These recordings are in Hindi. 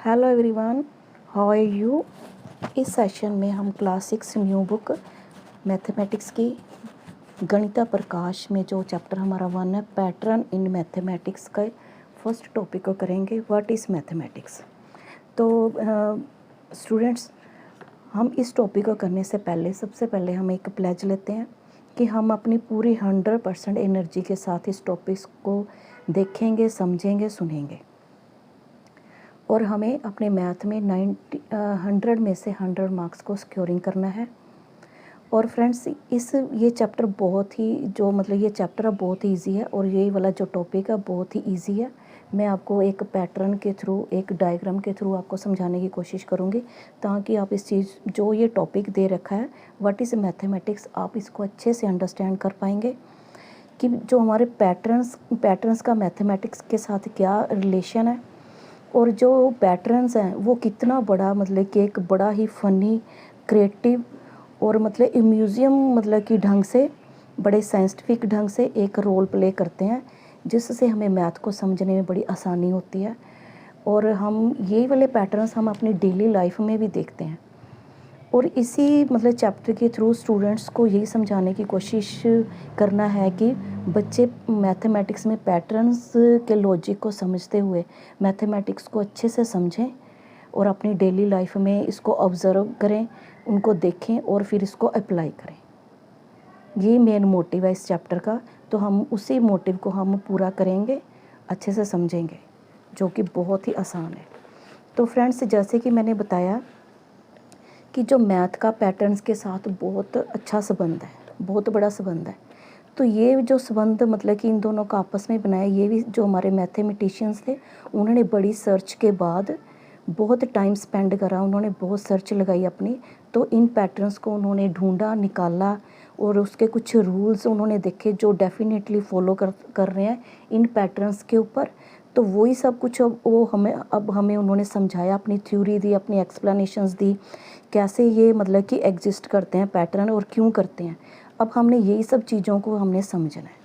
Hello everyone, how are you. इस सेशन में हम क्लास 6 न्यू बुक मैथमेटिक्स की गणिता प्रकाश में जो चैप्टर हमारा 1 है पैटर्न इन मैथमेटिक्स का फर्स्ट टॉपिक को करेंगे, व्हाट इज़ मैथमेटिक्स। तो स्टूडेंट्स, हम इस टॉपिक को करने से पहले सबसे पहले हम एक प्लेज लेते हैं कि हम अपनी पूरी 100% एनर्जी के साथ इस टॉपिक को देखेंगे, समझेंगे, सुनेंगे और हमें अपने मैथ में 100 में से 100 मार्क्स को सिक्योरिंग करना है। और फ्रेंड्स, ये चैप्टर बहुत ही ये चैप्टर बहुत ही ईजी है और ये वाला जो टॉपिक है बहुत ही ईजी है। मैं आपको एक पैटर्न के थ्रू, एक डायग्राम के थ्रू आपको समझाने की कोशिश करूँगी ताकि आप इस चीज़ जो ये टॉपिक दे रखा है व्हाट इज़ मैथमेटिक्स, आप इसको अच्छे से अंडरस्टैंड कर पाएंगे कि जो हमारे पैटर्न्स का मैथमेटिक्स के साथ क्या रिलेशन है और जो पैटर्न्स हैं वो कितना बड़ा कि एक बड़ा ही फ़नी, क्रिएटिव और म्यूज़ियम कि ढंग से, बड़े साइंटिफिक ढंग से एक रोल प्ले करते हैं जिससे हमें मैथ को समझने में बड़ी आसानी होती है। और हम ये वाले पैटर्न्स हम अपनी डेली लाइफ में भी देखते हैं और इसी चैप्टर के थ्रू स्टूडेंट्स को यही समझाने की कोशिश करना है कि बच्चे मैथमेटिक्स में पैटर्न्स के लॉजिक को समझते हुए मैथमेटिक्स को अच्छे से समझें और अपनी डेली लाइफ में इसको ऑब्ज़र्व करें, उनको देखें और फिर इसको अप्लाई करें। ये मेन मोटिव है इस चैप्टर का, तो हम उसी मोटिव को हम पूरा करेंगे, अच्छे से समझेंगे, जो कि बहुत ही आसान है। तो फ्रेंड्स, जैसे कि मैंने बताया कि जो मैथ का पैटर्न्स के साथ बहुत अच्छा संबंध है, बहुत बड़ा संबंध है। तो ये जो संबंध कि इन दोनों का आपस में बनाया, ये भी जो हमारे मैथमेटिशियंस थे उन्होंने बड़ी सर्च के बाद बहुत टाइम स्पेंड करा, उन्होंने बहुत सर्च लगाई अपनी, तो इन पैटर्न्स को उन्होंने ढूंढा, निकाला और उसके कुछ रूल्स उन्होंने देखे जो डेफिनेटली फॉलो कर रहे हैं इन पैटर्न्स के ऊपर। तो वही सब कुछ अब हमें उन्होंने समझाया, अपनी थ्योरी दी, अपनी एक्सप्लेनेशंस दी, कैसे ये कि एग्जिस्ट करते हैं पैटर्न और क्यों करते हैं। अब हमने यही सब चीज़ों को हमने समझना है।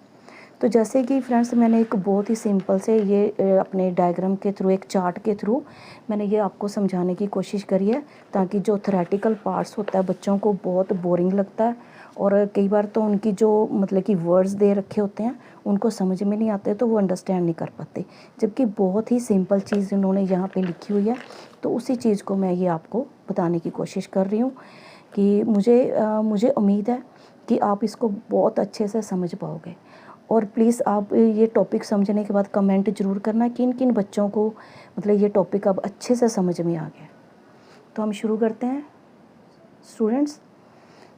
तो जैसे कि फ्रेंड्स, मैंने एक बहुत ही सिंपल से ये अपने डायग्राम के थ्रू, एक चार्ट के थ्रू मैंने ये आपको समझाने की कोशिश करी है ताकि जो थ्योरेटिकल पार्ट्स होता है बच्चों को बहुत बोरिंग लगता है और कई बार तो उनकी जो कि वर्ड्स दे रखे होते हैं उनको समझ में नहीं आते, तो वो अंडरस्टैंड नहीं कर पाते, जबकि बहुत ही सिंपल चीज़ उन्होंने यहाँ पे लिखी हुई है। तो उसी चीज़ को मैं ये आपको बताने की कोशिश कर रही हूँ कि मुझे उम्मीद है कि आप इसको बहुत अच्छे से समझ पाओगे। और प्लीज़ आप ये टॉपिक समझने के बाद कमेंट ज़रूर करना किन किन बच्चों को ये टॉपिक अब अच्छे से समझ में आ गया। तो हम शुरू करते हैं स्टूडेंट्स।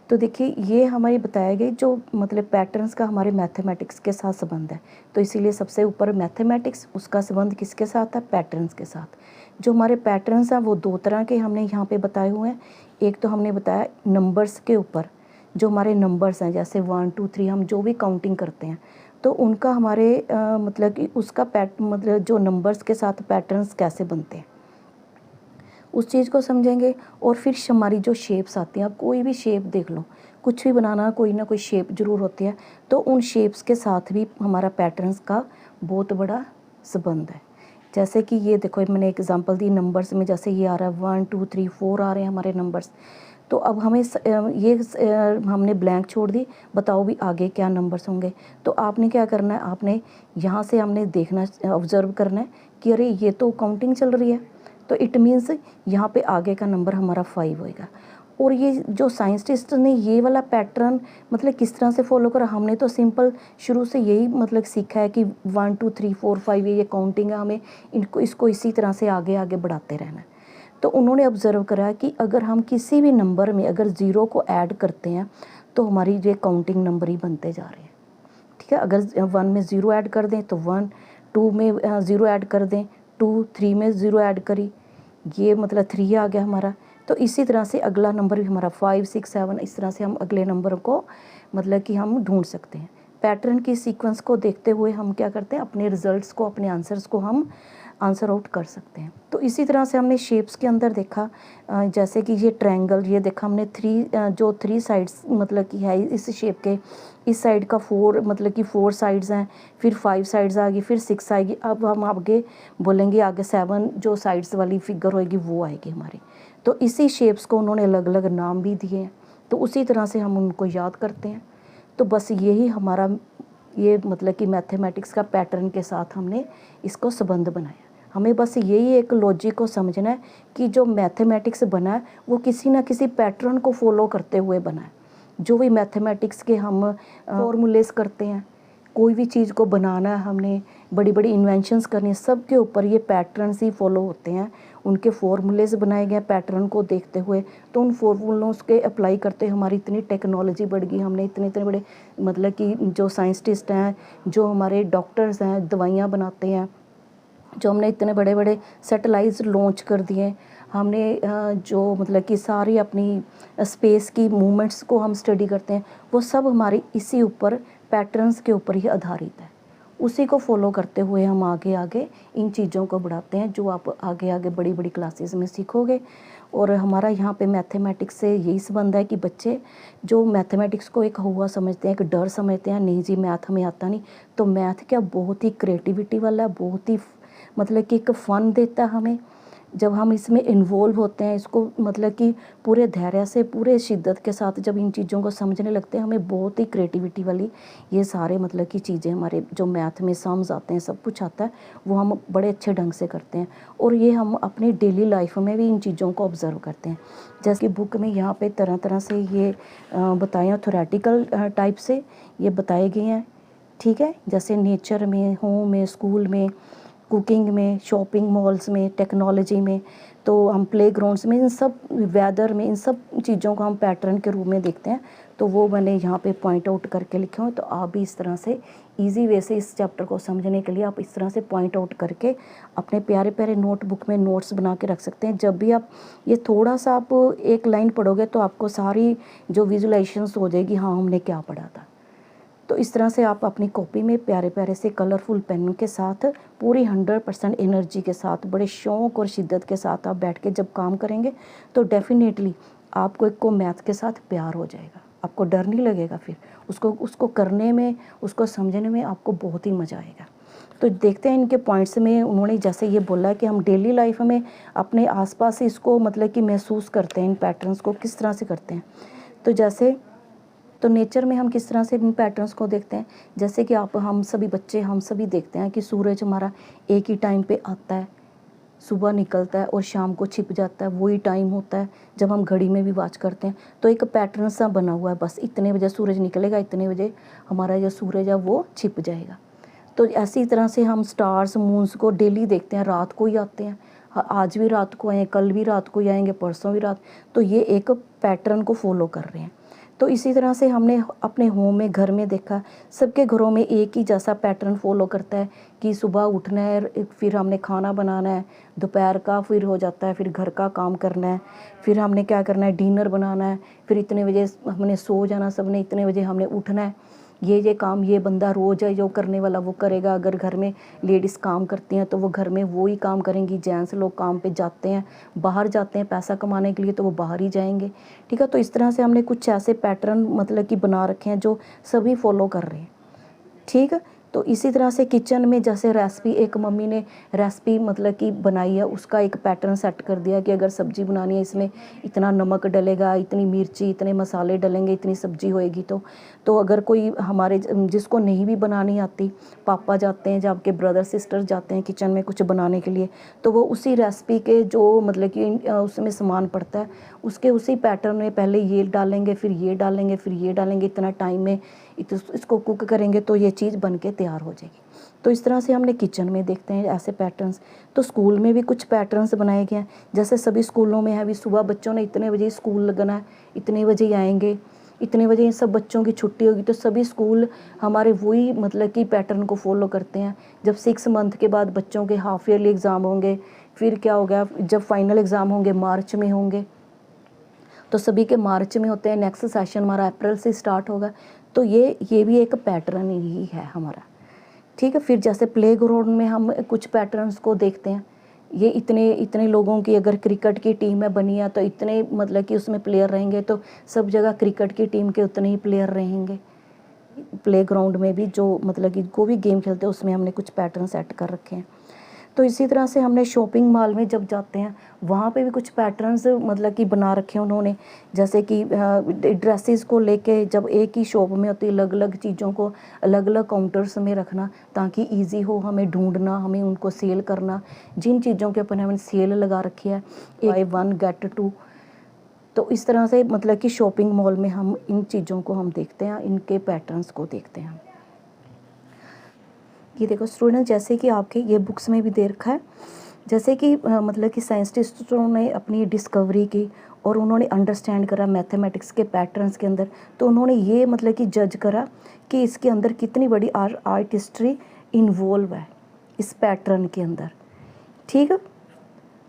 तो देखिए, ये हमारी बताया गई जो पैटर्न्स का हमारे मैथमेटिक्स के साथ संबंध है। तो इसीलिए सबसे ऊपर मैथमेटिक्स, उसका संबंध किसके साथ है? पैटर्न्स के साथ। जो हमारे पैटर्न्स हैं वो दो तरह के हमने यहाँ पे बताए हुए हैं। एक तो हमने बताया नंबर्स के ऊपर, जो हमारे नंबर्स हैं जैसे 1 2 3 हम जो भी काउंटिंग करते हैं तो उनका हमारे कि उसका जो नंबर्स के साथ पैटर्न्स कैसे बनते हैं उस चीज़ को समझेंगे। और फिर हमारी जो शेप्स आती हैं, आप कोई भी शेप देख लो, कुछ भी बनाना कोई ना कोई शेप ज़रूर होती है, तो उन शेप्स के साथ भी हमारा पैटर्न्स का बहुत बड़ा संबंध है। जैसे कि ये देखो, मैंने एग्जांपल दी नंबर्स में, जैसे ये आ रहा है 1 2 3 4 आ रहे हैं हमारे नंबर्स। तो अब हमें हमने ब्लैंक छोड़ दी, बताओ भी आगे क्या नंबर्स होंगे। तो आपने क्या करना है, आपने यहाँ से हमने देखना, ऑब्ज़र्व करना है कि अरे ये तो काउंटिंग चल रही है, तो इट मीन्स यहाँ पे आगे का नंबर हमारा 5 होएगा। और ये जो साइंटिस्ट ने ये वाला पैटर्न किस तरह से फॉलो करा, हमने तो सिंपल शुरू से यही सीखा है कि 1 2 3 4 5 ये काउंटिंग है, हमें इसको इसी तरह से आगे आगे बढ़ाते रहना है। तो उन्होंने ऑब्ज़र्व करा कि अगर हम किसी भी नंबर में अगर ज़ीरो को ऐड करते हैं तो हमारी ये काउंटिंग नंबर ही बनते जा रहे हैं। ठीक है, अगर 1 में ज़ीरो ऐड कर दें तो 1, 2 में ज़ीरो ऐड कर दें 2, 3 में ज़ीरो ऐड करी, ये 3 आ गया हमारा। तो इसी तरह से अगला नंबर भी हमारा 5 6 7, इस तरह से हम अगले नंबर को कि हम ढूंढ सकते हैं। पैटर्न की सीक्वेंस को देखते हुए हम क्या करते हैं, अपने रिजल्ट्स को, अपने आंसर्स को हम आंसर आउट कर सकते हैं। तो इसी तरह से हमने शेप्स के अंदर देखा, जैसे कि ये ट्रायंगल, ये देखा हमने थ्री साइड्स मतलब कि है इस शेप के, इस साइड का 4 मतलब कि 4 साइड्स हैं, फिर 5 साइड्स आ गई, फिर 6 आएगी। अब हम आगे बोलेंगे, आगे 7 जो साइड्स वाली फिगर होएगी वो आएगी हमारी। तो इसी शेप्स को उन्होंने अलग अलग नाम भी दिए हैं, तो उसी तरह से हम उनको याद करते हैं। तो बस यही हमारा ये मतलब कि मैथमेटिक्स का पैटर्न के साथ हमने इसको संबंध बनाया। हमें बस यही एक लॉजिक को समझना है कि जो मैथमेटिक्स बना है वो किसी ना किसी पैटर्न को फॉलो करते हुए बना है। जो भी मैथमेटिक्स के हम फॉर्मूलेस करते हैं, कोई भी चीज़ को बनाना है, हमने बड़ी बड़ी इन्वेंशंस करनी है, सब के ऊपर ये पैटर्न्स ही फॉलो होते हैं। उनके फॉर्मूलेस बनाए गए पैटर्न को देखते हुए, तो उन फॉर्मूलों के अप्लाई करते हमारी इतनी टेक्नोलॉजी बढ़ गई। हमने इतने इतने बड़े मतलब कि जो साइंटिस्ट हैं, जो हमारे डॉक्टर्स हैं, दवाइयाँ बनाते हैं, जो हमने इतने बड़े बड़े सैटेलाइट्स लॉन्च कर दिए, हमने जो मतलब कि सारी अपनी स्पेस की मूवमेंट्स को हम स्टडी करते हैं, वो सब हमारी इसी ऊपर पैटर्न्स के ऊपर ही आधारित है। उसी को फॉलो करते हुए हम आगे आगे इन चीज़ों को बढ़ाते हैं, जो आप आगे आगे बड़ी बड़ी क्लासेस में सीखोगे। और हमारा यहाँ पे मैथमेटिक्स से यही संबंध है कि बच्चे जो मैथमेटिक्स को एक हुआ समझते हैं, एक डर समझते हैं, नहीं जी मैथ हमें आता नहीं, तो मैथ क्या बहुत ही क्रिएटिविटी वाला, बहुत ही मतलब कि एक फ़न देता है हमें। जब हम इसमें इन्वॉल्व होते हैं, इसको मतलब कि पूरे धैर्य से, पूरे शिद्दत के साथ जब इन चीज़ों को समझने लगते हैं, हमें बहुत ही क्रिएटिविटी वाली ये सारे मतलब कि चीज़ें हमारे जो मैथ में सम्स आते हैं, सब कुछ आता है, वो हम बड़े अच्छे ढंग से करते हैं। और ये हम अपनी डेली लाइफ में भी इन चीज़ों को ऑब्ज़र्व करते हैं। जैसे कि बुक में यहाँ पे तरह तरह से ये बताए हैं, थ्योरेटिकल टाइप से ये बताए गए हैं, ठीक है। जैसे नेचर में, होम में, स्कूल में, कुकिंग में, शॉपिंग मॉल्स में, टेक्नोलॉजी में, तो हम प्लेग्राउंड्स में, इन सब वेदर में, इन सब चीज़ों को हम पैटर्न के रूप में देखते हैं। तो वो मैंने यहाँ पे पॉइंट आउट करके लिखे हुए, तो आप भी इस तरह से इजी वे से इस चैप्टर को समझने के लिए आप इस तरह से पॉइंट आउट करके अपने प्यारे प्यारे नोटबुक में नोट्स बना के रख सकते हैं। जब भी आप ये थोड़ा सा आप एक लाइन पढ़ोगे तो आपको सारी जो विजुलाइजेशंस हो जाएगी, हाँ हमने क्या पढ़ा था। तो इस तरह से आप अपनी कॉपी में प्यारे प्यारे से कलरफुल पेन के साथ, पूरी 100% एनर्जी के साथ, बड़े शौक़ और शिद्दत के साथ आप बैठ के जब काम करेंगे, तो डेफिनेटली आपको एक को मैथ के साथ प्यार हो जाएगा, आपको डर नहीं लगेगा। फिर उसको करने में, उसको समझने में आपको बहुत ही मज़ा आएगा। तो देखते हैं इनके पॉइंट्स में उन्होंने जैसे ये बोला कि हम डेली लाइफ में अपने आसपास इसको मतलब कि महसूस करते हैं, इन पैटर्न्स को किस तरह से करते हैं। तो जैसे तो नेचर में हम किस तरह से इन पैटर्न्स को देखते हैं, जैसे कि हम सभी बच्चे, हम सभी देखते हैं कि सूरज हमारा एक ही टाइम पे आता है, सुबह निकलता है और शाम को छिप जाता है। वही टाइम होता है जब हम घड़ी में भी वॉच करते हैं, तो एक पैटर्न सा बना हुआ है, बस इतने बजे सूरज निकलेगा, इतने बजे हमारा जो सूरज है वो छिप जाएगा। तो ऐसी तरह से हम स्टार्स, मून्स को डेली देखते हैं, रात को ही आते हैं, आज भी रात को आए, कल भी रात को ही आएंगे, परसों भी रात। तो ये एक पैटर्न को फॉलो कर रहे हैं। तो इसी तरह से हमने अपने होम में, घर में देखा, सबके घरों में एक ही जैसा पैटर्न फॉलो करता है कि सुबह उठना है, फिर हमने खाना बनाना है, दोपहर का फिर हो जाता है, फिर घर का काम करना है, फिर हमने क्या करना है, डिनर बनाना है, फिर इतने बजे हमने सो जाना, सबने इतने बजे हमने उठना है। ये काम ये बंदा रोज़ है जो करने वाला वो करेगा। अगर घर में लेडीज़ काम करती हैं तो वो घर में वो ही काम करेंगी। जेंट्स लोग काम पे जाते हैं, बाहर जाते हैं पैसा कमाने के लिए, तो वो बाहर ही जाएंगे, ठीक है। तो इस तरह से हमने कुछ ऐसे पैटर्न मतलब कि बना रखे हैं जो सभी फॉलो कर रहे हैं, ठीक है। तो इसी तरह से किचन में जैसे रेसिपी, एक मम्मी ने रेसिपी मतलब कि बनाई है, उसका एक पैटर्न सेट कर दिया कि अगर सब्ज़ी बनानी है, इसमें इतना नमक डलेगा, इतनी मिर्ची, इतने मसाले डलेंगे, इतनी सब्ज़ी होएगी। तो अगर कोई हमारे जिसको नहीं भी बनानी आती, पापा जाते हैं, जब आपके ब्रदर सिस्टर जाते हैं किचन में कुछ बनाने के लिए, तो वो उसी रेसिपी के जो मतलब कि उसमें सामान पड़ता है, उसके उसी पैटर्न में पहले ये डालेंगे, फिर ये डालेंगे, फिर ये डालेंगे, इतना टाइम में इसको कुक करेंगे तो ये चीज़ बन के तैयार हो जाएगी। तो इस तरह से हमने किचन में देखते हैं ऐसे पैटर्न्स। तो स्कूल में भी कुछ पैटर्न्स बनाए गए हैं, जैसे सभी स्कूलों में है भी, सुबह बच्चों ने इतने बजे स्कूल लगना है, इतने बजे ही आएंगे, इतने बजे इन सब बच्चों की छुट्टी होगी। तो सभी स्कूल हमारे वही मतलब कि पैटर्न को फॉलो करते हैं। जब 6 मंथ के बाद बच्चों के हाफ ईयरली एग्ज़ाम होंगे, फिर क्या हो गया, जब फाइनल एग्ज़ाम होंगे मार्च में होंगे, तो सभी के मार्च में होते हैं, नेक्स्ट सेशन हमारा अप्रैल से स्टार्ट होगा। तो ये भी एक पैटर्न ही है हमारा, ठीक है। फिर जैसे प्ले ग्राउंड में हम कुछ पैटर्न्स को देखते हैं, ये इतने इतने लोगों की अगर क्रिकेट की टीम में बनी है तो इतने मतलब कि उसमें प्लेयर रहेंगे, तो सब जगह क्रिकेट की टीम के उतने ही प्लेयर रहेंगे। प्ले ग्राउंड में भी जो मतलब कि कोई भी गेम खेलते हैं उसमें हमने कुछ पैटर्न सेट कर रखे हैं। तो इसी तरह से हमने शॉपिंग मॉल में जब जाते हैं वहाँ पे भी कुछ पैटर्न्स मतलब कि बना रखे हैं उन्होंने, जैसे कि ड्रेसेस को लेके जब एक ही शॉप में होती है अलग अलग चीज़ों को अलग अलग काउंटर्स में रखना, ताकि इजी हो हमें ढूंढना, हमें उनको सेल करना। जिन चीज़ों के ऊपर हमने सेल लगा रखी है, बाय 1 गेट 2, तो इस तरह से मतलब कि शॉपिंग मॉल में हम इन चीज़ों को हम देखते हैं, इनके पैटर्न्स को देखते हैं। ये देखो स्टूडेंट, जैसे कि आपके ये बुक्स में भी दे रखा है, जैसे कि मतलब कि साइंटिस्टों ने अपनी डिस्कवरी की और उन्होंने अंडरस्टैंड करा मैथमेटिक्स के पैटर्न्स के अंदर, तो उन्होंने ये मतलब कि जज करा कि इसके अंदर कितनी बड़ी आर्ट हिस्ट्री इन्वॉल्व है इस पैटर्न के अंदर, ठीक है।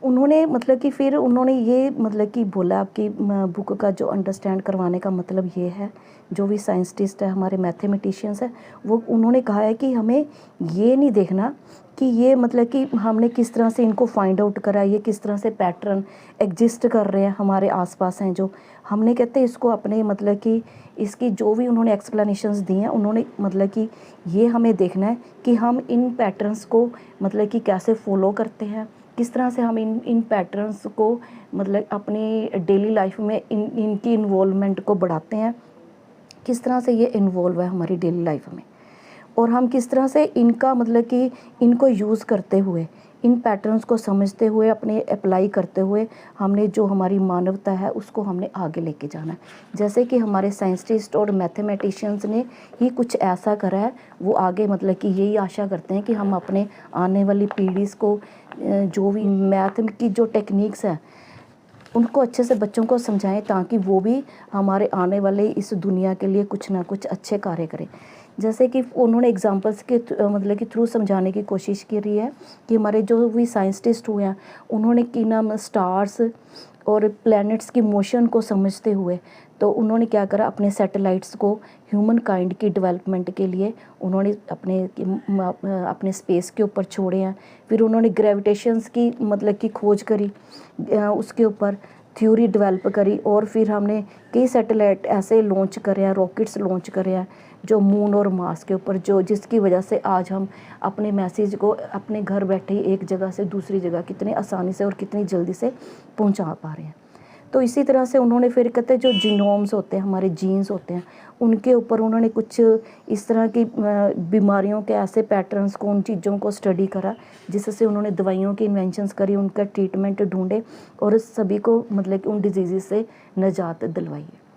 उन्होंने मतलब कि फिर उन्होंने ये मतलब कि बोला कि बुक का जो अंडरस्टैंड करवाने का मतलब ये है, जो भी साइंटिस्ट है हमारे मैथमेटिशियंस है, वो उन्होंने कहा है कि हमें ये नहीं देखना कि ये मतलब कि हमने किस तरह से इनको फाइंड आउट करा, ये किस तरह से पैटर्न एग्जिस्ट कर रहे हैं हमारे आसपास हैं, जो हमने कहते हैं इसको अपने मतलब कि इसकी जो भी उन्होंने एक्सप्लेनेशंस दी हैं, उन्होंने मतलब कि ये हमें देखना है कि हम इन पैटर्न्स को मतलब कि कैसे फॉलो करते हैं, किस तरह से हम इन पैटर्न्स को मतलब अपनी डेली लाइफ में इनकी इन्वॉल्वमेंट को बढ़ाते हैं, किस तरह से ये इन्वॉल्व है हमारी डेली लाइफ में, और हम किस तरह से इनका मतलब कि इनको यूज़ करते हुए, इन पैटर्न्स को समझते हुए, अपने अप्लाई करते हुए हमने जो हमारी मानवता है उसको हमने आगे लेके जाना है। जैसे कि हमारे साइंटिस्ट और मैथमेटिशियंस ने ही कुछ ऐसा करा है, वो आगे मतलब कि यही आशा करते हैं कि हम अपने आने वाली पीढ़ी को जो भी मैथ की जो टेक्निक्स हैं उनको अच्छे से बच्चों को समझाएं, ताकि वो भी हमारे आने वाले इस दुनिया के लिए कुछ ना कुछ अच्छे कार्य करें। जैसे कि उन्होंने एग्जांपल्स के मतलब कि थ्रू समझाने की कोशिश की रही है कि हमारे जो भी साइंटिस्ट हुए हैं उन्होंने कि नाम स्टार्स और प्लैनेट्स की मोशन को समझते हुए, तो उन्होंने क्या करा, अपने सैटेलाइट्स को ह्यूमन काइंड की डेवलपमेंट के लिए उन्होंने अपने स्पेस के ऊपर छोड़े हैं। फिर उन्होंने ग्रेविटेशंस की मतलब की खोज करी, उसके ऊपर थ्योरी डेवलप करी, और फिर हमने कई सैटेलाइट ऐसे लॉन्च करे हैं, रॉकेट्स लॉन्च करे हैं जो मून और मार्स के ऊपर, जो जिसकी वजह से आज हम अपने मैसेज को अपने घर बैठे ही एक जगह से दूसरी जगह कितनी आसानी से और कितनी जल्दी से पहुंचा पा रहे हैं। तो इसी तरह से उन्होंने फिर कहते हैं जो जीनोम्स होते हैं, हमारे जीन्स होते हैं, उनके ऊपर उन्होंने कुछ इस तरह की बीमारियों के ऐसे पैटर्न्स को, उन चीज़ों को स्टडी करा, जिससे उन्होंने दवाइयों की इन्वेंशंस करी, उनका ट्रीटमेंट ढूंढे और सभी को मतलब कि उन डिजीज़ से निजात दिलवाई है।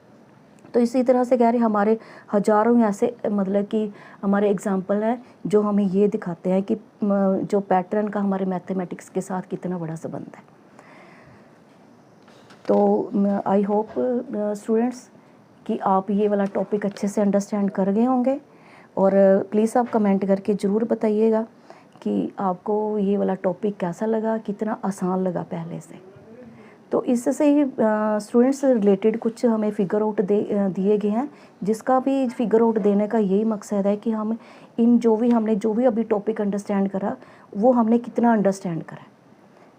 तो इसी तरह से कह रहे हमारे हज़ारों ऐसे मतलब कि हमारे एग्जाम्पल हैं जो हमें ये दिखाते हैं कि जो पैटर्न का हमारे मैथमेटिक्स के साथ कितना बड़ा संबंध है। तो आई होप स्टूडेंट्स कि आप ये वाला टॉपिक अच्छे से अंडरस्टैंड कर गए होंगे, और प्लीज़ आप कमेंट करके ज़रूर बताइएगा कि आपको ये वाला टॉपिक कैसा लगा, कितना आसान लगा पहले से। तो इससे ही स्टूडेंट्स से रिलेटेड कुछ हमें फिगर आउट दिए गए हैं, जिसका भी फिगर आउट देने का यही मकसद है कि हम इन जो भी अभी टॉपिक अंडरस्टैंड करा वो हमने कितना अंडरस्टैंड करा,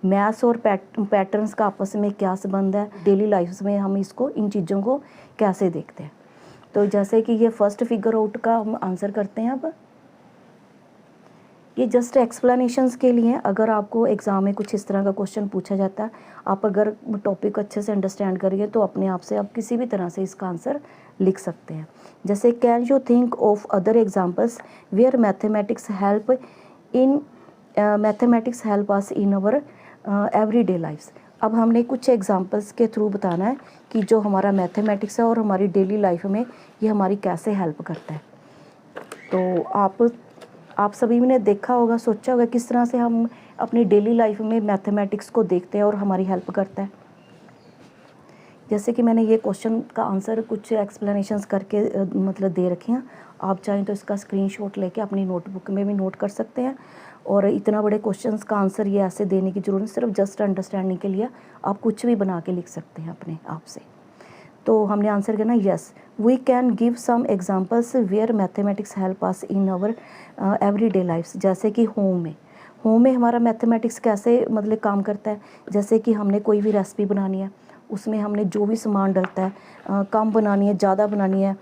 मैथ्स और पैटर्न्स का आपस में क्या संबंध है, डेली लाइफ में हम इसको इन चीज़ों को कैसे देखते हैं। तो जैसे कि ये फर्स्ट फिगर आउट का हम आंसर करते हैं। अब ये जस्ट एक्सप्लेनेशंस के लिए, अगर आपको एग्ज़ाम में कुछ इस तरह का क्वेश्चन पूछा जाता है, आप अगर टॉपिक अच्छे से अंडरस्टैंड करिए तो अपने आप से आप किसी भी तरह से इसका आंसर लिख सकते हैं। जैसे can you think of other examples where mathematics help us in our everyday lifes. अब हमने कुछ एग्जांपल्स के थ्रू बताना है कि जो हमारा मैथमेटिक्स है और हमारी डेली लाइफ में ये हमारी कैसे हेल्प करता है। तो आप सभी ने देखा होगा, सोचा होगा किस तरह से हम अपनी डेली लाइफ में मैथमेटिक्स को देखते हैं और हमारी हेल्प करता है। जैसे कि मैंने ये क्वेश्चन का आंसर कुछ एक्सप्लेनेशंस करके मतलब दे रखे हैं, आप चाहें तो इसका स्क्रीनशॉट लेके अपनी नोटबुक में भी नोट कर सकते हैं। और इतना बड़े क्वेश्चंस का आंसर ये ऐसे देने की ज़रूरत नहीं, सिर्फ जस्ट अंडरस्टैंडिंग के लिए आप कुछ भी बना के लिख सकते हैं अपने आप से। तो हमने आंसर करना yes, we can give some examples where mathematics help us in our everyday lifes. जैसे कि होम में हमारा मैथमेटिक्स कैसे मतलब काम करता है। जैसे कि हमने कोई भी रेसिपी बनानी है, उसमें हमने जो भी सामान डलता है, कम बनानी है ज़्यादा बनानी है,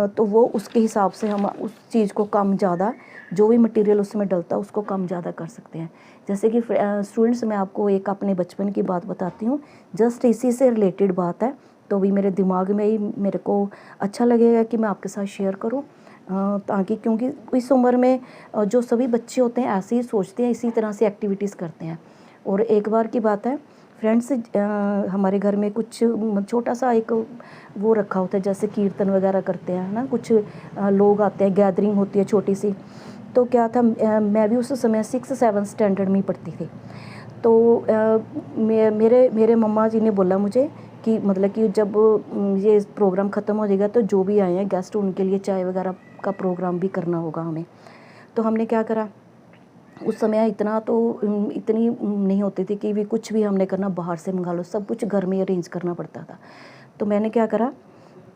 तो वो उसके हिसाब से हम उस चीज़ को कम ज़्यादा, जो भी मटेरियल उसमें डलता है उसको कम ज़्यादा कर सकते हैं। जैसे कि स्टूडेंट्स, मैं आपको एक अपने बचपन की बात बताती हूँ, जस्ट इसी से रिलेटेड बात है, तो भी मेरे दिमाग में ही मेरे को अच्छा लगेगा कि मैं आपके साथ शेयर करूँ, ताकि क्योंकि इस उम्र में जो सभी बच्चे होते हैं ऐसे ही सोचते हैं, इसी तरह से एक्टिविटीज़ करते हैं। और एक बार की बात है फ्रेंड्स, हमारे घर में कुछ छोटा सा एक वो रखा होता है, जैसे कीर्तन वगैरह करते हैं ना, कुछ लोग आते हैं, गैदरिंग होती है छोटी सी। तो क्या था, मैं भी उस समय 6-7 स्टैंडर्ड में ही पढ़ती थी। तो मेरे मम्मा जी ने बोला मुझे कि मतलब कि जब ये प्रोग्राम ख़त्म हो जाएगा तो जो भी आए हैं गेस्ट उनके लिए चाय वगैरह का प्रोग्राम भी करना होगा हमें। तो हमने क्या करा, उस समय इतना तो इतनी नहीं होती थी कि भी कुछ भी हमने करना बाहर से मंगा लो, सब कुछ घर में अरेंज करना पड़ता था। तो मैंने क्या करा,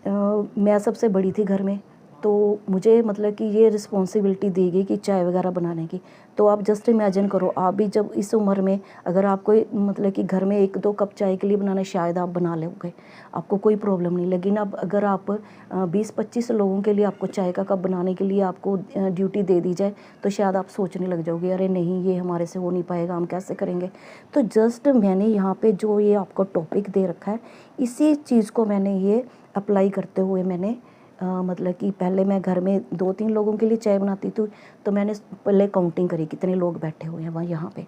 मैं सबसे बड़ी थी घर में, तो मुझे मतलब कि ये रिस्पॉन्सिबिलिटी दी गई कि चाय वगैरह बनाने की। तो आप जस्ट इमेजिन करो, आप भी जब इस उम्र में अगर आपको मतलब कि घर में 1-2 कप चाय के लिए बनाना, शायद आप बना लोगे, आपको कोई प्रॉब्लम नहीं। लेकिन अब अगर आप 20-25 लोगों के लिए आपको चाय का कप बनाने के लिए आपको ड्यूटी दे दी जाए, तो शायद आप सोचने लग जाओगे, अरे नहीं ये हमारे से हो नहीं पाएगा, हम कैसे करेंगे। तो जस्ट मैंने यहाँ पे जो ये आपको टॉपिक दे रखा है, इसी चीज़ को मैंने ये अप्लाई करते हुए मैंने मतलब कि पहले मैं घर में 2-3 लोगों के लिए चाय बनाती थी, तो मैंने पहले काउंटिंग करी कितने लोग बैठे हुए हैं वहाँ यहाँ पे।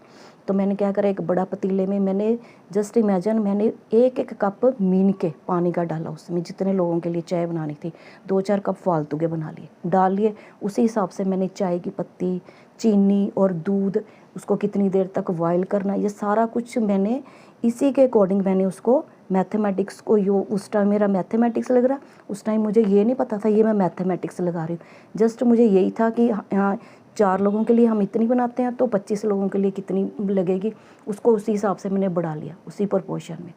तो मैंने क्या करा, एक बड़ा पतीले में मैंने जस्ट इमेजिन, मैंने 1-1 कप मीन के पानी का डाला उसमें, जितने लोगों के लिए चाय बनानी थी। 2-4 कप फालतू के बना लिए, डाल लिए। उसी हिसाब से मैंने चाय की पत्ती, चीनी और दूध, उसको कितनी देर तक बॉयल करना, ये सारा कुछ मैंने इसी के अकॉर्डिंग मैंने उसको मैथमेटिक्स को, यो उस टाइम मेरा मैथमेटिक्स लग रहा, उस टाइम मुझे ये नहीं पता था ये मैं मैथमेटिक्स लगा रही हूँ। जस्ट मुझे यही था कि यहाँ 4 लोगों के लिए हम इतनी बनाते हैं तो 25 लोगों के लिए कितनी लगेगी, उसको उसी हिसाब से मैंने बढ़ा लिया, उसी प्रोपोर्शन में।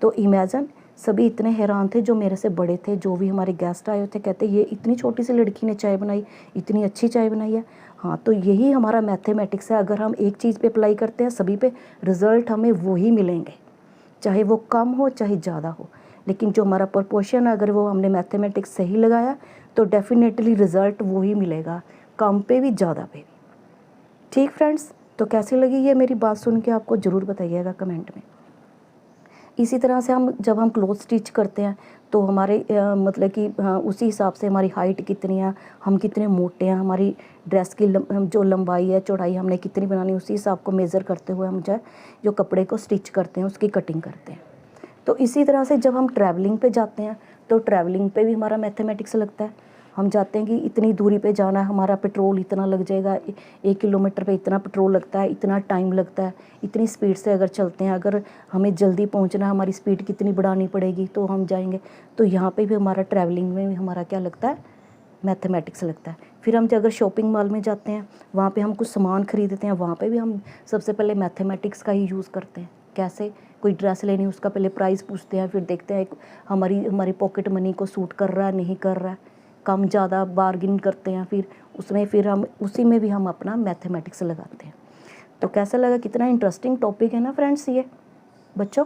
तो इमेजिन, सभी इतने हैरान थे जो मेरे से बड़े थे, जो भी हमारे गेस्ट आए थे, कहते ये इतनी छोटी सी लड़की ने चाय बनाई, इतनी अच्छी चाय बनाई है। हाँ, तो यही हमारा मैथमेटिक्स है, अगर हम एक चीज़ पे अप्लाई करते हैं सभी पे, रिज़ल्ट हमें वही मिलेंगे, चाहे वो कम हो चाहे ज़्यादा हो। लेकिन जो हमारा प्रोपोर्शन है, अगर वो हमने मैथमेटिक्स सही लगाया तो डेफिनेटली रिज़ल्ट वही मिलेगा, कम पे भी ज़्यादा पे भी। ठीक फ्रेंड्स, तो कैसी लगी ये मेरी बात सुन के, आपको ज़रूर बताइएगा कमेंट में। इसी तरह से जब हम क्लोथ स्टिच करते हैं तो हमारे मतलब कि उसी हिसाब से हमारी हाइट कितनी है, हम कितने मोटे हैं, हमारी ड्रेस की जो लंबाई है चौड़ाई हमने कितनी बनानी, उसी हिसाब को मेज़र करते हुए हम जो कपड़े को स्टिच करते हैं उसकी कटिंग करते हैं। तो इसी तरह से जब हम ट्रैवलिंग पे जाते हैं तो ट्रैवलिंग पे भी हमारा मैथमेटिक्स लगता है। हम जाते हैं कि इतनी दूरी पे जाना है, हमारा पेट्रोल इतना लग जाएगा, 1 किलोमीटर पे इतना पेट्रोल लगता है, इतना टाइम लगता है, इतनी स्पीड से अगर चलते हैं, अगर हमें जल्दी पहुंचना है, हमारी स्पीड कितनी बढ़ानी पड़ेगी तो हम जाएंगे। तो यहाँ पे भी हमारा ट्रैवलिंग में भी हमारा क्या लगता है, मैथमेटिक्स लगता है। फिर हम अगर शॉपिंग मॉल में जाते हैं, वहाँ पे हम कुछ सामान खरीदते हैं, वहाँ पे भी हम सबसे पहले मैथमेटिक्स का ही यूज़ करते हैं। कैसे, कोई ड्रेस लेनी, उसका पहले प्राइस पूछते हैं, फिर देखते हैं हमारी पॉकेट मनी को सूट कर रहा है नहीं कर रहा है, कम ज़्यादा बार्गिन करते हैं, फिर हम उसी में भी हम अपना मैथमेटिक्स लगाते हैं। तो कैसा लगा, कितना इंटरेस्टिंग टॉपिक है ना फ्रेंड्स ये। बच्चों,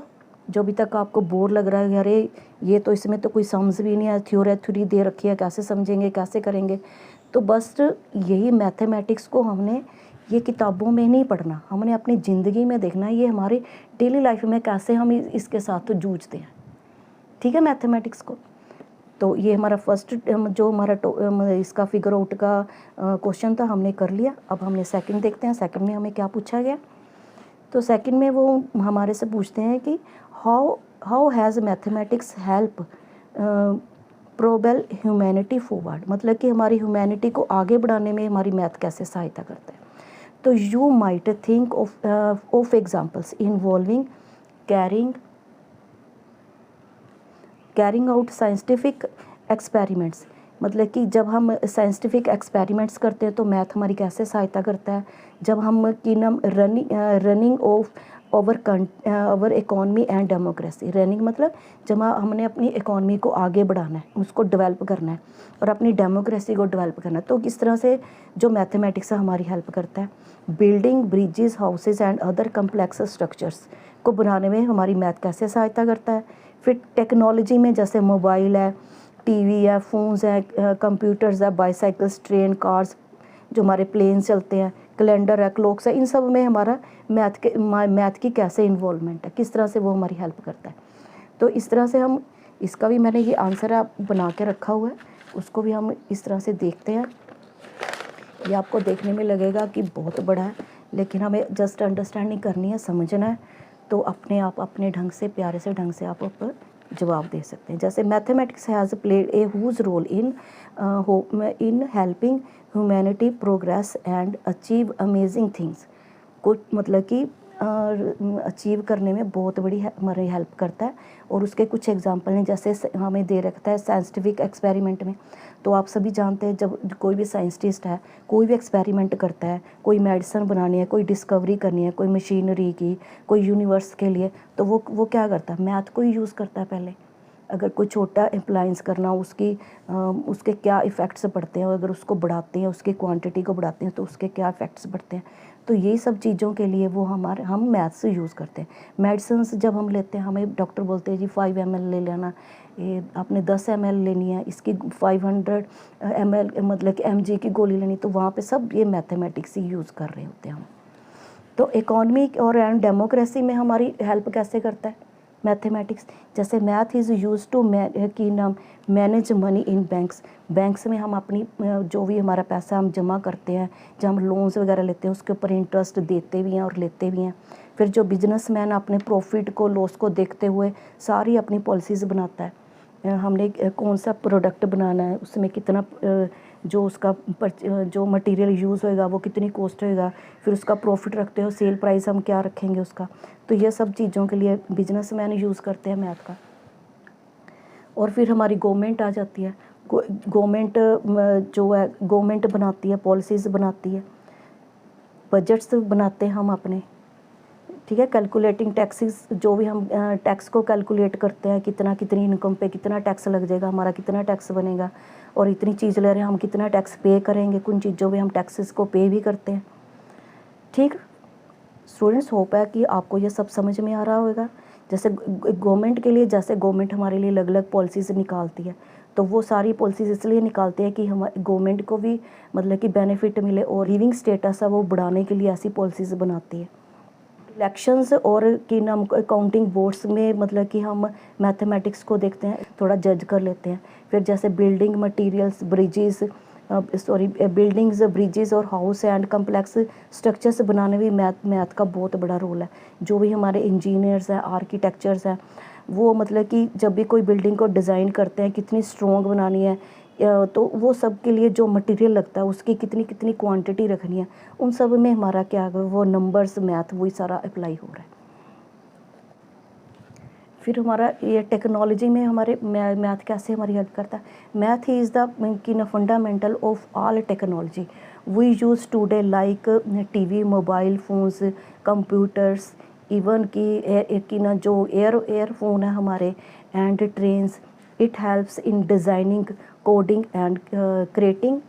जो अभी तक आपको बोर लग रहा है, अरे ये तो इसमें तो कोई समझ भी नहीं है, थ्योरी दे रखी है, कैसे समझेंगे कैसे करेंगे, तो बस यही मैथमेटिक्स को हमने ये किताबों में नहीं पढ़ना, हमने अपनी ज़िंदगी में देखना है, ये हमारी डेली लाइफ में कैसे हम इसके साथ जूझते हैं। ठीक है, मैथमेटिक्स को। तो ये हमारा फर्स्ट जो हमारा इसका फिगर आउट का क्वेश्चन था, हमने कर लिया। अब हमने सेकंड देखते हैं, सेकंड में हमें क्या पूछा गया। तो सेकंड में वो हमारे से पूछते हैं कि how has mathematics help probable humanity forward, मतलब कि हमारी ह्यूमैनिटी को आगे बढ़ाने में हमारी मैथ कैसे सहायता करता है। तो you might think of examples involving carrying out scientific experiments, मतलब कि जब हम साइंटिफिक एक्सपेरिमेंट्स करते हैं तो मैथ हमारी कैसे सहायता करता है। जब हम कि running of over economy and democracy. Running मतलब जब हमने अपनी इकॉनमी को आगे बढ़ाना है, उसको डेवलप करना है और अपनी डेमोक्रेसी को डेवलप करना है, तो किस तरह से जो मैथमेटिक्स हमारी हेल्प करता है। Building bridges, houses and other complex structures को बनाने में हमारी मैथ कैसे सहायता करता है। फिर टेक्नोलॉजी में जैसे मोबाइल है, टीवी है, फ़ोन्स हैं, कंप्यूटर्स है, बाईसाइकिल्स, ट्रेन, कार्स, जो हमारे प्लेन चलते हैं, कैलेंडर है, क्लॉक्स है, इन सब में हमारा मैथ की कैसे इन्वॉल्वमेंट है, किस तरह से वो हमारी हेल्प करता है। तो इस तरह से हम इसका भी मैंने ये आंसर आप बना के रखा हुआ है, उसको भी हम इस तरह से देखते हैं। ये आपको देखने में लगेगा कि बहुत बड़ा है, लेकिन हमें जस्ट अंडरस्टैंडिंग करनी है, समझना है, तो अपने आप अपने ढंग से, प्यारे से ढंग से आप ऊपर जवाब दे सकते हैं। जैसे mathematics has played a huge role in helping humanity progress and achieve amazing things. कुछ मतलब कि अचीव करने में बहुत बड़ी हमारी हेल्प करता है। और उसके कुछ एग्जांपल हैं, जैसे हमें दे रखता है साइंटिफिक एक्सपेरिमेंट में। तो आप सभी जानते हैं, जब कोई भी साइंटिस्ट है, कोई भी एक्सपेरिमेंट करता है, कोई मेडिसिन बनानी है, कोई डिस्कवरी करनी है, कोई मशीनरी की, कोई यूनिवर्स के लिए, तो वो क्या करता है, मैथ को ही यूज़ करता है पहले। अगर कोई छोटा अप्लायंस करना, उसके क्या इफ़ेक्ट्स पड़ते हैं, अगर उसको बढ़ाते हैं, उसकी क्वांटिटी को बढ़ाते हैं, तो उसके क्या इफ़ेक्ट्स पड़ते हैं। तो ये सब चीज़ों के लिए हम मैथ से यूज़ करते हैं। मेडिसिन्स जब हम लेते हैं, हमें डॉक्टर बोलते हैं जी 5 ml ले लेना, ये आपने 10 ml लेनी है, इसकी 500 ml मतलब कि mg की गोली लेनी, तो वहाँ पे सब ये मैथमेटिक्स ही यूज़ कर रहे होते हैं हम। तो इकोनॉमिक और डेमोक्रेसी में हमारी हेल्प कैसे करता है मैथमेटिक्स। जैसे math is use to manage money in banks में हम अपनी जो भी हमारा पैसा हम जमा करते हैं, जब हम लोन्स वगैरह लेते हैं, उसके ऊपर इंटरेस्ट देते भी हैं और लेते भी हैं। फिर जो बिजनेसमैन अपने प्रॉफिट को, लॉस को देखते हुए सारी अपनी पॉलिसीज़ बनाता है। हमने कौन सा प्रोडक्ट बनाना है, उसमें कितना जो उसका जो मटेरियल यूज़ होएगा वो कितनी कॉस्ट होएगा, फिर उसका प्रॉफिट रखते हो, सेल प्राइस हम क्या रखेंगे उसका। तो ये सब चीज़ों के लिए बिजनेसमैन यूज़ करते हैं मैथ का। और फिर हमारी गवर्नमेंट आ जाती है। गवर्नमेंट जो है, गवर्नमेंट बनाती है, पॉलिसीज़ बनाती है, बजट्स बनाते हैं हम अपने, ठीक है। कैलकुलेटिंग टैक्सेस, जो भी हम टैक्स को कैलकुलेट करते हैं, कितनी इनकम पे कितना टैक्स लग जाएगा, हमारा कितना टैक्स बनेगा, और इतनी चीज़ ले रहे हैं हम, कितना टैक्स पे करेंगे। कुछ चीज़ों पे हम टैक्सेस को पे भी करते हैं, ठीक। स्टूडेंट्स, होप है कि आपको ये सब समझ में आ रहा होगा। जैसे गवर्नमेंट के लिए, जैसे गवर्नमेंट हमारे लिए अलग अलग पॉलिसीज़ निकालती है, तो वो सारी पॉलिसीज़ इसलिए निकालते हैं कि हम गवर्नमेंट को भी मतलब कि बेनिफिट मिले, और लिविंग स्टेटस है वो बढ़ाने के लिए ऐसी पॉलिसीज़ बनाती है। इलेक्शंस और कि नाम अकाउंटिंग बोर्ड्स में मतलब कि हम मैथमेटिक्स को देखते हैं, थोड़ा जज कर लेते हैं। फिर जैसे बिल्डिंग मटेरियल्स, बिल्डिंग्स, ब्रिजेस और हाउस एंड कम्प्लेक्स स्ट्रक्चर्स बनाने में मैथ का बहुत बड़ा रोल है। जो भी हमारे इंजीनियर्स हैं, आर्किटेक्चर्स हैं, वो मतलब कि जब भी कोई बिल्डिंग को डिज़ाइन करते हैं, कितनी स्ट्रॉन्ग बनानी है, तो वो सब के लिए जो मटेरियल लगता है, उसकी कितनी क्वांटिटी रखनी है, उन सब में हमारा क्या है, वो नंबर्स, मैथ, वही सारा अप्लाई हो रहा है। फिर हमारा ये टेक्नोलॉजी में हमारे मैथ कैसे हमारी हेल्प करता है। Math is the fundamental of all technology we use today, like TV, mobile phones, computers, even कि ना जो एयरफोन है हमारे, and trains. It helps in designing, coding and creating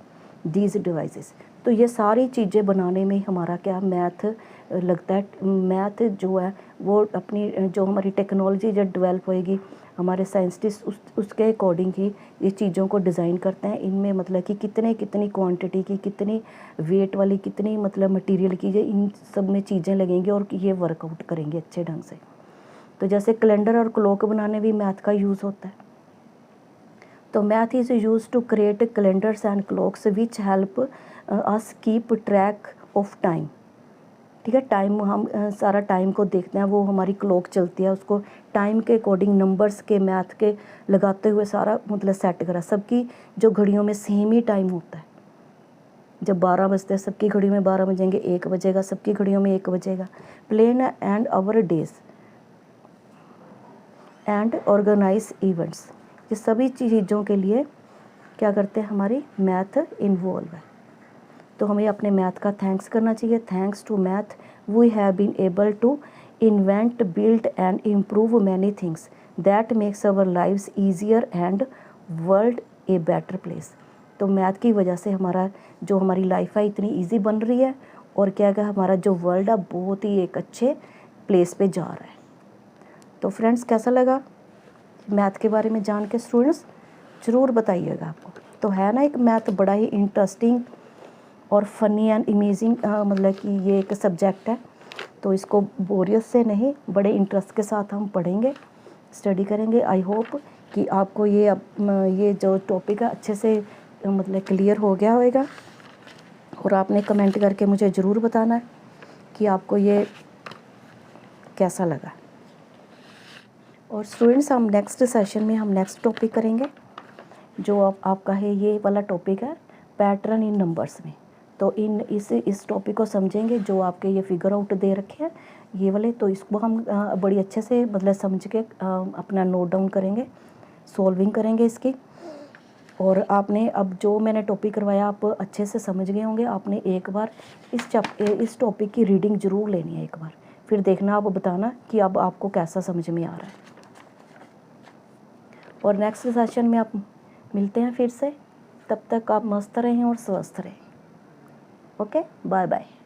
these devices. तो ये सारी चीज़ें बनाने में हमारा क्या मैथ लगता है। मैथ जो है वो अपनी जो हमारी टेक्नोलॉजी जब डेवलप होएगी, हमारे साइंटिस्ट उसके अकॉर्डिंग ही ये चीज़ों को डिज़ाइन करते हैं। इनमें मतलब कि कितनी क्वांटिटी की, कितनी वेट वाली, कितनी मतलब मटेरियल की, ये इन सब में चीज़ें लगेंगी और ये वर्कआउट करेंगे अच्छे ढंग से। तो जैसे कैलेंडर और क्लॉक बनाने भी मैथ का यूज़ होता है। तो math is use to create calendars and clocks which help us keep track of time, ठीक है। टाइम हम सारा टाइम को देखते हैं, वो हमारी क्लॉक चलती है, उसको टाइम के अकॉर्डिंग नंबर्स के, मैथ के लगाते हुए सारा मतलब सेट करा। सबकी जो घड़ियों में सेम ही टाइम होता है। जब 12 बजते हैं, सबकी घड़ियों में 12 बजेंगे, 1 बजेगा, सबकी घड़ियों में 1 बजेगा। Plan and our days and organise events, ये सभी चीज़ों के लिए क्या करते हैं, हमारी मैथ इन्वॉल्व है। तो हमें अपने मैथ का थैंक्स करना चाहिए। Thanks to math we have been able to invent, build and improve many things that makes our lives easier and world a better place। तो मैथ की वजह से हमारा जो हमारी लाइफ है इतनी इजी बन रही है और क्या क्या हमारा जो वर्ल्ड है बहुत ही एक अच्छे प्लेस पे जा रहा है। तो फ्रेंड्स कैसा लगा मैथ के बारे में जान के स्टूडेंट्स ज़रूर बताइएगा आपको। तो है ना एक मैथ बड़ा ही इंटरेस्टिंग और फनी एंड अमेजिंग मतलब कि ये एक सब्जेक्ट है। तो इसको बोरियत से नहीं बड़े इंटरेस्ट के साथ हम पढ़ेंगे, स्टडी करेंगे। आई होप कि आपको ये जो टॉपिक है अच्छे से मतलब क्लियर हो गया होगा और आपने कमेंट करके मुझे ज़रूर बताना है कि आपको ये कैसा लगा। और स्टूडेंट्स हम नेक्स्ट सेशन में हम नेक्स्ट टॉपिक करेंगे जो आपका है ये वाला टॉपिक है पैटर्न इन नंबर्स में। तो इस टॉपिक को समझेंगे जो आपके ये फिगर आउट दे रखे हैं ये वाले। तो इसको हम बड़ी अच्छे से मतलब समझ के अपना नोट डाउन करेंगे, सॉल्विंग करेंगे इसकी। और आपने अब जो मैंने टॉपिक करवाया आप अच्छे से समझ गए होंगे। आपने एक बार इस टॉपिक की रीडिंग ज़रूर लेनी है एक बार, फिर देखना आप बताना कि अब आपको कैसा समझ में आ रहा है। और नेक्स्ट सेशन में आप मिलते हैं फिर से। तब तक आप मस्त रहें और स्वस्थ रहें। Okay, bye bye.